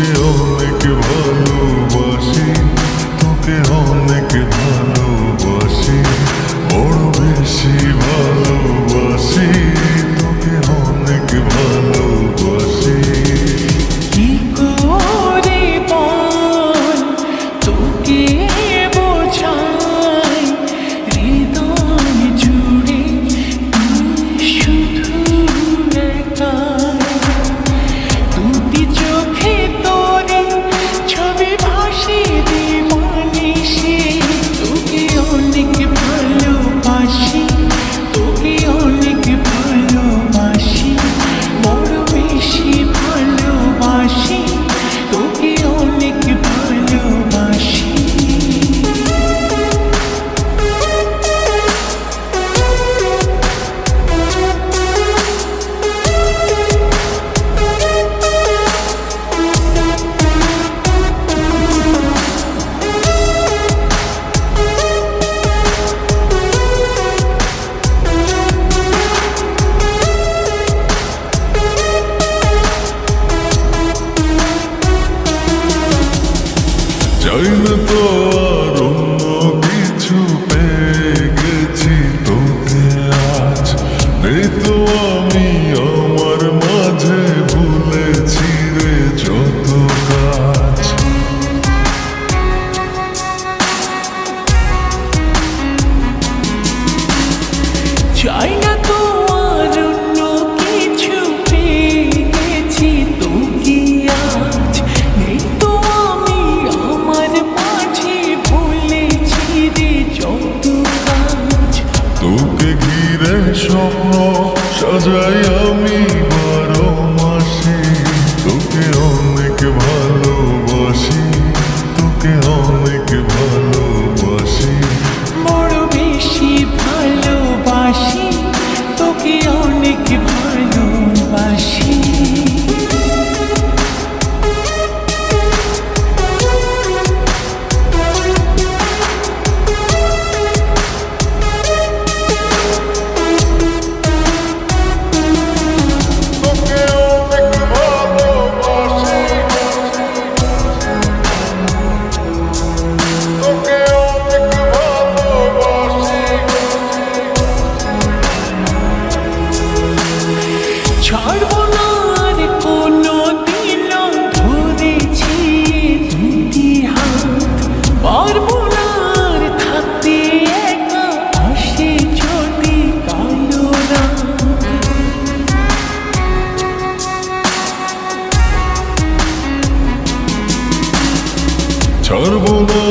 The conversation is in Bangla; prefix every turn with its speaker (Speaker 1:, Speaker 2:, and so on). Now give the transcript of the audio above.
Speaker 1: তোকে অনেক ভালোবাসি, তোকে অনেক ভালোবাসি, বড় বেশি ভালোবাসি, তোকে অনেক ভালোবাসি।
Speaker 2: কি করে বল তোকে বোঝাই, হৃদয় জুড়ে তুই শুধু একা। দুটি চোখে তোরে ছবি ভাসে দিবানিশি, তোকে অনেক ভালোবাসি, তোকে অনেক ভালোবাসি, বড় বেশি ভালোবাসি, তোকে অনেক ভালোবাসি।
Speaker 1: চাই না তো আর অন্য কিছু, পেয়ে গেছি তোকে আজ। নেই তো আমি আমার মাঝে, ভুলেছি রে যত কাজ।
Speaker 2: চাই না তো আর অন্য কিছু, পেয়ে গেছি তোকে আজ। নেই তো আমি আমার মাঝে, ভুলেছি রে যত কাজ।
Speaker 1: তোকে ঘিরে স্বপ্ন সাজাই আমি 12 মাসে, তোকে অনেক ভালোবাসি, তোকে অনেক ভালোবাসি,
Speaker 2: বড় বেশি ভালোবাসি, তোকে অনেক ভালোবাসি।
Speaker 1: তোকে অনেক ভালোবাসি, তোকে অনেক ভালোবাসি।
Speaker 2: ছাড়বো না আর কোনো দিন, ধরেছি দুটি হাত। পারবো না আর থাকতে একা, আসে যদি কালো রাত।
Speaker 1: ছাড়বো না